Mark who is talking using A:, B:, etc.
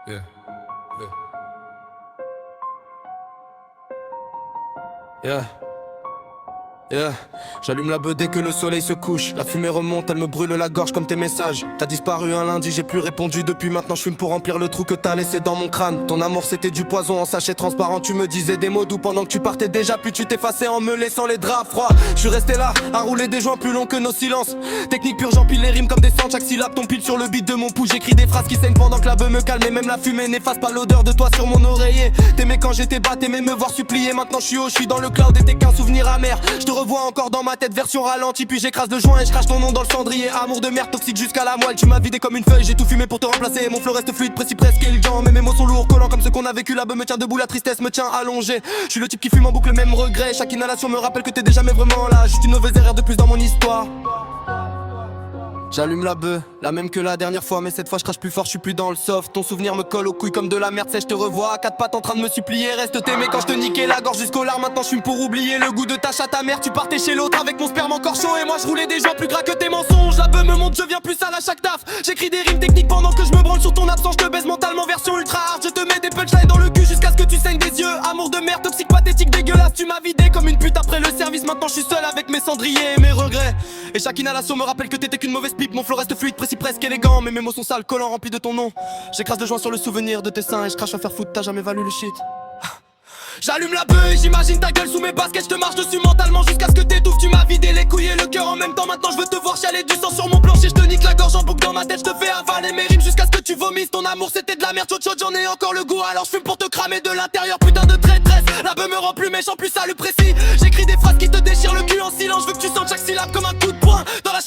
A: Yeah. Yeah. Yeah, j'allume la beuh dès que le soleil se couche. La fumée remonte, elle me brûle la gorge comme tes messages. T'as disparu un lundi, j'ai plus répondu. Depuis maintenant je fume pour remplir le trou que t'as laissé dans mon crâne. Ton amour c'était du poison en sachet transparent. Tu me disais des mots doux pendant que tu partais déjà. Puis tu t'effaçais en me laissant les draps froids. Je suis resté là, à rouler des joints plus longs que nos silences. Technique pure, j'empile les rimes comme des cendres. Chaque syllabe tombe pile sur le beat de mon pouls. J'écris des phrases qui saignent pendant que la beuh me calme. Et même la fumée n'efface pas l'odeur de toi sur mon oreiller. T'aimais quand j'étais bas, t'aimais me voir supplier. Maintenant je suis haut, je suis dans le cloud et t'es qu'un souvenir amer. Je te revois encore dans ma tête version ralenti. Puis j'écrase de joint et je crache ton nom dans le cendrier. Amour de merde toxique jusqu'à la moelle. Tu m'as vidé comme une feuille, j'ai tout fumé pour te remplacer. Mon flow reste fluide, précis, presque élégant. Mais mes mots sont lourds, collants comme ceux qu'on a vécu. La beuh me tient debout, la tristesse me tient allongé. Je suis le type qui fume en boucle, même regret. Chaque inhalation me rappelle que t'es déjà jamais vraiment là. Juste une mauvaise erreur de plus dans mon histoire. J'allume la beuh, la même que la dernière fois. Mais cette fois je crache plus fort, je suis plus dans le soft. Ton souvenir me colle aux couilles comme de la merde. C'est je te revois à quatre pattes en train de me supplier. Reste t'aimer quand je te niquais la gorge jusqu'aux larmes. Maintenant je fume pour oublier le goût de ta chatte amère. Tu partais chez l'autre avec mon sperme encore chaud. Et moi je roulais des joints plus gras que tes mensonges. La beuh me monte, je viens plus sale à chaque taf. J'écris des rimes techniques pendant que je me branle sur ton absence. Je te baise mentalement version ultra hard. Je te mets des punchlines dans le cul jusqu'à ce que tu saignes des yeux. Amour de merde, toxique, pathétique, dégueulasse. Tu m'as vidé comme une pute après le service. Maintenant je suis seul avec mes cendriers et mes regrets. Et chaque inhalation me rappelle que t'étais qu'une mauvaise pipe. Mon flow reste fluide, précis, presque élégant. Mais mes mots sont sales, collants, remplis de ton nom. J'écrase de joint sur le souvenir de tes seins. Et je crache à faire foutre, t'as jamais valu le shit. J'allume la beuh et j'imagine ta gueule sous mes baskets. Je te marche dessus mentalement jusqu'à ce que t'étouffes. Tu m'as vidé les couilles et le cœur en même temps. Maintenant je veux te voir chialer du sang sur mon plancher. Je te nique la gorge en boucle dans ma tête. Je te fais avaler mes rimes jusqu'à ce que tu vomisses. Ton amour c'était de la merde chaude, j'en ai encore le goût. Alors je fume pour te cramer de l'intérieur. Putain de traîtresse, la beuh me rend plus méchant, plus sale, précis. J'écris des phrases qui te déchirent le cul en silence. Je veux que tu sentes chaque syllabe comme un coup de poing dans la